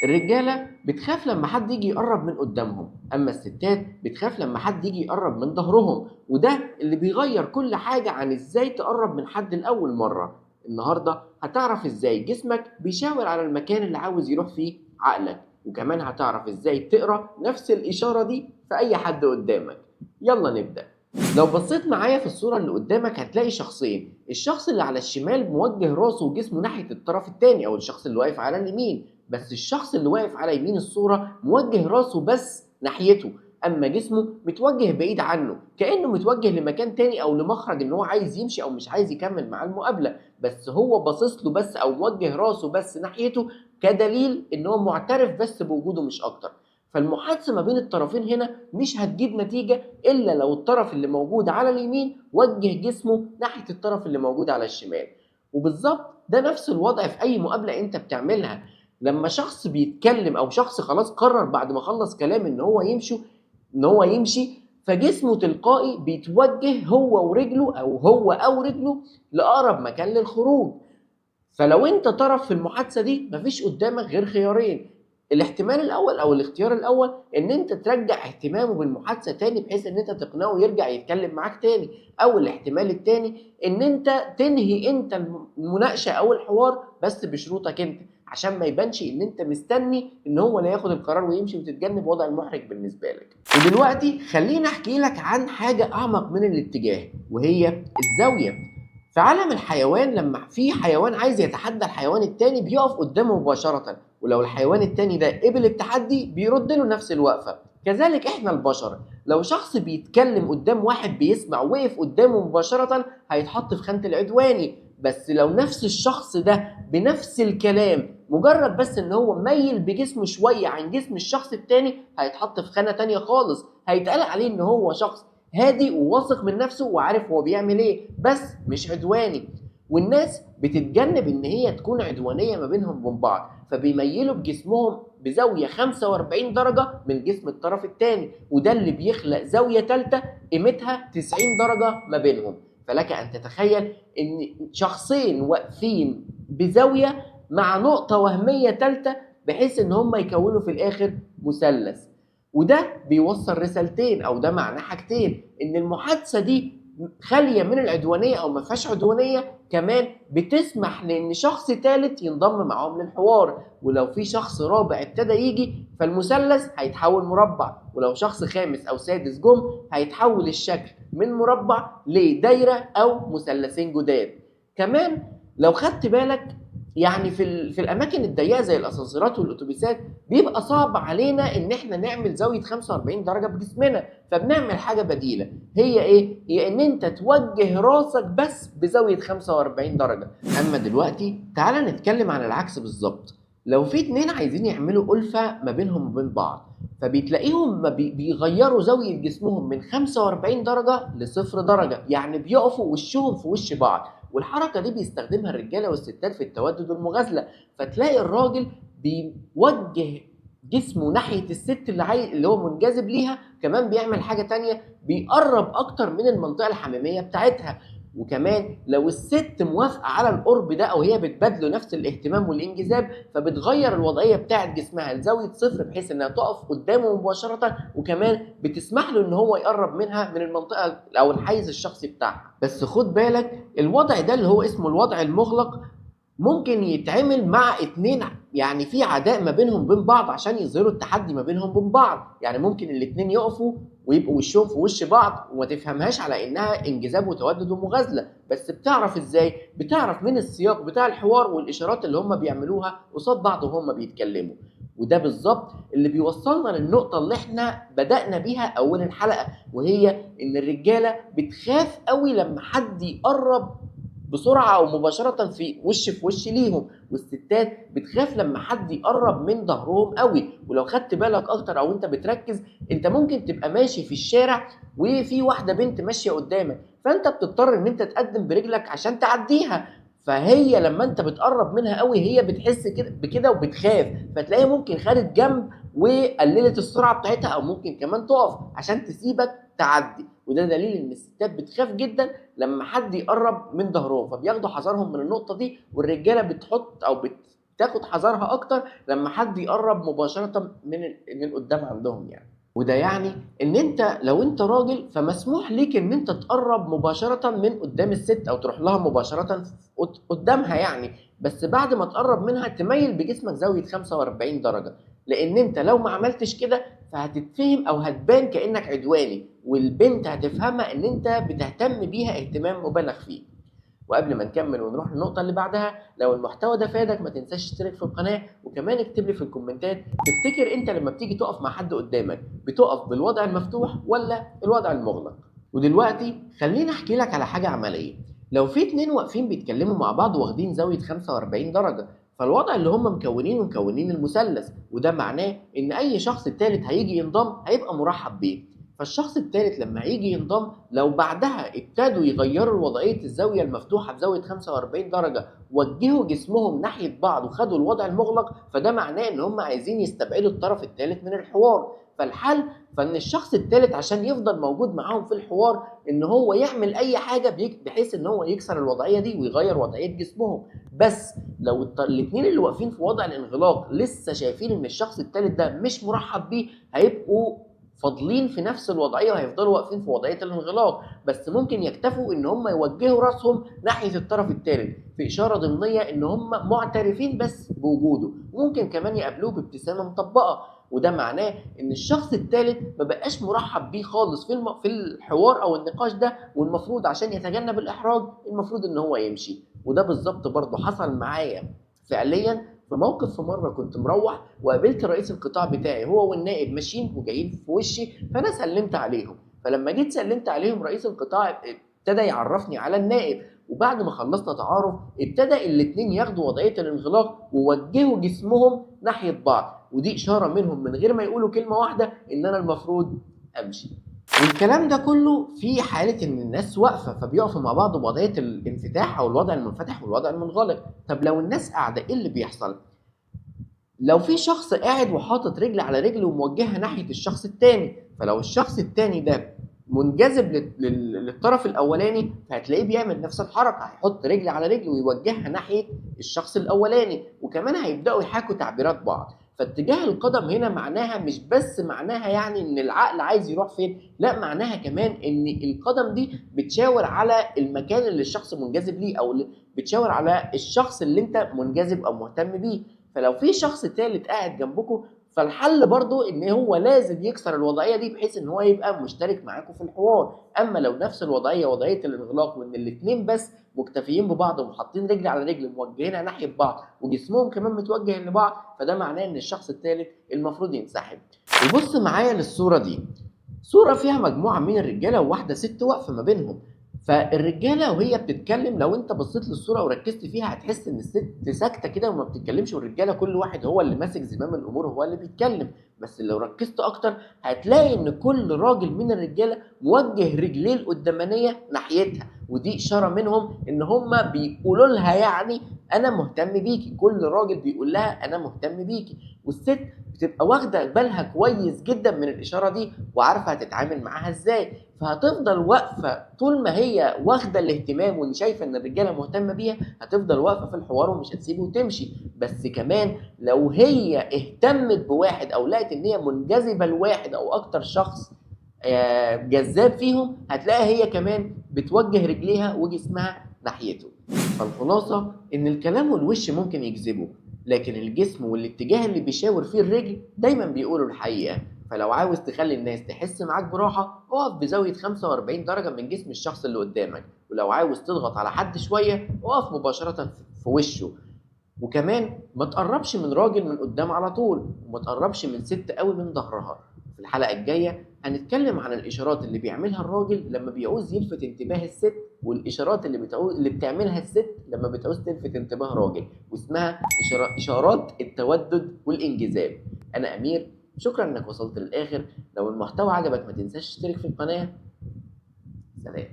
الرجالة بتخاف لما حد يجي يقرب من قدامهم، أما الستات بتخاف لما حد يجي يقرب من ظهرهم، وده اللي بيغير كل حاجة عن إزاي تقرب من حد لأول مرة. النهاردة هتعرف إزاي جسمك بيشاور على المكان اللي عاوز يروح فيه عقلك، وكمان هتعرف إزاي تقرأ نفس الإشارة دي في أي حد قدامك. يلا نبدأ. لو بصيت معايا في الصورة اللي قدامك هتلاقي شخصين، الشخص اللي على الشمال موجه راسه وجسمه ناحية الطرف التاني أو الشخص اللي واقف على اليمين، بس الشخص اللي واقف على يمين الصورة موجه راسه بس ناحيته، أما جسمه متوجه بعيد عنه كأنه متوجه لمكان تاني أو لمخرج إن هو عايز يمشي أو مش عايز يكمل مع المقابلة، بس هو باصص له بس أو موجه راسه بس ناحيته كدليل إن هو معترف بس بوجوده مش أكتر. فالمحادثة ما بين الطرفين هنا مش هتجيب نتيجة إلا لو الطرف اللي موجود على اليمين وجه جسمه ناحية الطرف اللي موجود على الشمال. وبالظبط ده نفس الوضع في أي مقابلة أنت بتعملها. لما شخص بيتكلم أو شخص خلاص قرر بعد ما خلص كلام إن هو يمشي، فجسمه تلقائي بيتوجه هو ورجله أو هو أو رجله لأقرب مكان للخروج. فلو انت طرف في المحادثه دي مفيش قدامك غير خيارين، الاحتمال الاول او الاختيار الاول ان انت ترجع اهتمامه بالمحادثه تاني بحيث ان انت تقنعه يرجع يتكلم معاك تاني، او الاحتمال التاني ان انت تنهي انت المناقشه او الحوار بس بشروطك انت، عشان ما يبانش ان انت مستني ان هو اللي ياخد القرار ويمشي وتتجنب وضع المحرج بالنسبه لك. ودلوقتي خليني احكي لك عن حاجه اعمق من الاتجاه، وهي الزاويه. في عالم الحيوان لما في حيوان عايز يتحدى الحيوان التاني بيقف قدامه مباشرة، ولو الحيوان التاني ده قبل التحدي بيرد له نفس الوقفة. كذلك احنا البشر، لو شخص بيتكلم قدام واحد بيسمع وقف قدامه مباشرة هيتحط في خانة العدواني، بس لو نفس الشخص ده بنفس الكلام مجرد بس ان هو ميل بجسمه شوية عن جسم الشخص التاني هيتحط في خانة تانية خالص، هيتقال عليه ان هو شخص هادي وواثق من نفسه وعارف هو بيعمل ايه بس مش عدواني. والناس بتتجنب ان هي تكون عدوانيه ما بينهم وبين بعض، فبيميلوا بجسمهم بزاويه 45 درجه من جسم الطرف الثاني، وده اللي بيخلق زاويه ثالثه قيمتها 90 درجه ما بينهم. فلك ان تتخيل ان شخصين واقفين بزاويه مع نقطه وهميه ثالثه بحيث ان هم يكونوا في الاخر مثلث. وده بيوصل رسالتين او ده معناه حاجتين، ان المحادثه دي خاليه من العدوانيه او ما فيهاش عدوانيه، كمان بتسمح لان شخص ثالث ينضم معاهم للحوار، ولو في شخص رابع ابتدى يجي فالمثلث هيتحول مربع، ولو شخص خامس او سادس جم هيتحول الشكل من مربع لدايره او مثلثين جداد. كمان لو خدت بالك يعني في الاماكن الضيقه زي الاسانسيرات والاتوبيسات بيبقى صعب علينا ان احنا نعمل زاويه 45 درجه بجسمنا، فبنعمل حاجه بديله. هي ايه؟ هي ان انت توجه راسك بس بزاويه 45 درجه. اما دلوقتي تعالى نتكلم عن العكس بالظبط. لو في اتنين عايزين يعملوا ألفة ما بينهم وبين بعض، فبتلاقيهم بيغيروا زاوية جسمهم من 45 درجة لصفر درجة، يعني بيقفوا وشهم في وش بعض، والحركة دي بيستخدمها الرجالة والستات في التودد والمغازلة. فتلاقي الراجل بيوجه جسمه ناحية الست اللي هو منجذب ليها، كمان بيعمل حاجة تانية بيقرب أكتر من المنطقة الحميمية بتاعتها. وكمان لو الست موافقة على القرب ده أو هي بتبادله نفس الاهتمام والانجذاب فبتغير الوضعية بتاعت جسمها لزاوية صفر بحيث إنها تقف قدامه مباشرة، وكمان بتسمح له إن هو يقرب منها من المنطقة أو الحيز الشخصي بتاعها. بس خد بالك الوضع ده اللي هو اسمه الوضع المغلق ممكن يتعمل مع اتنين يعني في عداء ما بينهم وبين بعض عشان يظهروا التحدي ما بينهم وبين بعض، يعني ممكن الاتنين يقفوا ويبقوا وشهم في وش بعض وما تفهمهاش على انها انجذاب وتودد ومغازله، بس بتعرف ازاي؟ بتعرف من السياق بتاع الحوار والاشارات اللي هم بيعملوها قصاد بعض وهم بيتكلموا. وده بالظبط اللي بيوصلنا للنقطة اللي احنا بدأنا بيها أول الحلقة، وهي إن الرجالة بتخاف قوي لما حد يقرب بسرعه او مباشره في وش ليهم، والستات بتخاف لما حد يقرب من ظهرهم قوي. ولو خدت بالك اكتر او انت بتركز، انت ممكن تبقى ماشي في الشارع وفي واحده بنت ماشيه قدامك، فانت بتضطر ان انت تقدم برجلك عشان تعديها، فهي لما انت بتقرب منها قوي هي بتحس كده بكده وبتخاف، فتلاقيها ممكن خدت جنب وقللت السرعه بتاعتها او ممكن كمان تقف عشان تسيبك تعدي. وده دليل ان الستات بتخاف جدا لما حد يقرب من ظهرهم، فبياخدوا حذرهم من النقطه دي، والرجاله بتحط او تاخد حذرها اكتر لما حد يقرب مباشره من قدام عندهم يعني. وده يعني ان انت لو انت راجل فمسموح ليك ان انت تقرب مباشره من قدام الست او تروح لها مباشره قدامها يعني، بس بعد ما تقرب منها تميل بجسمك زاويه 45 درجه، لان انت لو ما عملتش كده فهتتفهم او هتبان كانك عدواني، والبنت هتفهمها ان انت بتهتم بيها اهتمام مبالغ فيه. وقبل ما نكمل ونروح للنقطة اللي بعدها، لو المحتوى ده فادك ما تنساش تشترك في القناة، وكمان اكتب لي في الكومنتات تفتكر انت لما بتيجي تقف مع حد قدامك بتقف بالوضع المفتوح ولا الوضع المغلق. ودلوقتي خليني احكي لك على حاجة عملية. لو في اتنين واقفين بيتكلموا مع بعض واخدين زاوية 45 درجة، فالوضع اللي هم مكونين المثلث، وده معناه ان اي شخص تالت هيجي ينضم هيبقى مرحب بيه. فالشخص الثالث لما هيجي ينضم لو بعدها ابتدوا يغيروا وضعية الزاوية المفتوحة بزاوية 45 درجة، وجهوا جسمهم ناحية بعض وخدوا الوضع المغلق، فده معناه ان هم عايزين يستبعدوا الطرف الثالث من الحوار. فالحل فان الشخص الثالث عشان يفضل موجود معاهم في الحوار ان هو يعمل اي حاجة بحيث ان هو يكسر الوضعية دي ويغير وضعية جسمهم. بس لو الاثنين اللي واقفين في وضع الانغلاق لسه شايفين ان الشخص الثالث ده مش مرحب بيه، هيبقوا فاضلين في نفس الوضعيه وهيفضلوا واقفين في وضعيه الانغلاق، بس ممكن يكتفوا ان هم يوجهوا راسهم ناحيه الطرف الثالث في اشاره ضمنيه ان هم معترفين بس بوجوده، وممكن كمان يقابلوه بابتسامه مطبقه. وده معناه ان الشخص الثالث ما بقاش مرحب بيه خالص في الحوار او النقاش ده، والمفروض عشان يتجنب الاحراج المفروض ان هو يمشي. وده بالظبط برضه حصل معايا فعليا في موقف. في مره كنت مروح وقابلت رئيس القطاع بتاعي هو والنائب ماشيين وجايين في وشي، فانا سلمت عليهم. فلما جيت سلمت عليهم رئيس القطاع ابتدى يعرفني على النائب، وبعد ما خلصنا تعارف ابتدى الاتنين ياخدوا وضعيه الانغلاق ووجهوا جسمهم ناحيه بعض، ودي اشاره منهم من غير ما يقولوا كلمه واحده ان انا المفروض امشي. والكلام ده كله في حالة إن الناس واقفة فبيقفوا مع بعض بوضعية الانفتاح أو الوضع المنفتح والوضع المنغلق. طب لو الناس قاعدة إيه اللي بيحصل؟ لو في شخص قاعد وحاطط رجل على رجل وموجهها ناحية الشخص التاني، فلو الشخص التاني ده منجذب للطرف الأولاني فهتلاقيه بيعمل نفس الحركة، هيحط رجل على رجل ويوجهها ناحية الشخص الأولاني، وكمان هيبدأوا يحاكوا تعبيرات بعض. فاتجاه القدم هنا معناها مش بس معناها يعني ان العقل عايز يروح فين، لا معناها كمان ان القدم دي بتشاور على المكان اللي الشخص منجذب ليه، او بتشاور على الشخص اللي انت منجذب او مهتم بيه. فلو في شخص ثالث قاعد جنبكم فالحل برضو ان هو لازم يكسر الوضعيه دي بحيث ان هو يبقى مشترك معاكم في الحوار. اما لو نفس الوضعيه وضعيه الانغلاق وان الاثنين بس مكتفيين ببعض وحاطين رجل على رجل موجهينها ناحيه بعض وجسمهم كمان متوجه لبعض، فده معناه ان الشخص الثالث المفروض ينسحب. وبص معايا للصوره دي، صوره فيها مجموعه من الرجاله وواحده ست واقفه ما بينهم. فالرجاله وهي بتتكلم لو انت بصيت للصوره وركزت فيها هتحس ان الست ساكته كده وما بتتكلمش، والرجاله كل واحد هو اللي ماسك زمام الامور هو اللي بيتكلم. بس لو ركزت اكتر هتلاقي ان كل راجل من الرجاله موجه رجليه القدامانيه ناحيتها، ودي اشاره منهم ان هم بيقولوا لها يعني انا مهتم بيكي. كل راجل بيقول لها انا مهتم بيكي، والست بتبقى واخده بالها كويس جدا من الاشاره دي وعارفه هتتعامل معاها ازاي، فهتفضل واقفه طول ما هي واخده الاهتمام واللي شايفه ان الرجاله مهتمه بيها هتفضل واقفه في الحوار ومش هتسيبه وتمشي. بس كمان لو هي اهتمت بواحد او لقت ان هي منجذبه لواحد او اكتر شخص جذاب فيهم هتلاقي هي كمان بتوجه رجليها وجسمها ناحيته. فالخلاصه ان الكلام والوش ممكن يجذبه، لكن الجسم والاتجاه اللي بيشاور فيه الرجل دايما بيقولوا الحقيقه. فلو عاوز تخلي الناس تحس معاك براحه اقف بزاويه 45 درجه من جسم الشخص اللي قدامك، ولو عاوز تضغط على حد شويه اقف مباشره في وشه. وكمان ما تقربش من راجل من قدام على طول، وما تقربش من ست قوي من ظهرها. في الحلقه الجايه هنتكلم عن الاشارات اللي بيعملها الراجل لما بيعوز يلفت انتباه الست، والاشارات اللي بتعملها الست لما بتعوز تلفت انتباه راجل، واسمها اشارات التودد والانجذاب. انا امير، شكرا انك وصلت للاخر. لو المحتوى عجبك ما تنساش تشترك في القناه. سلام.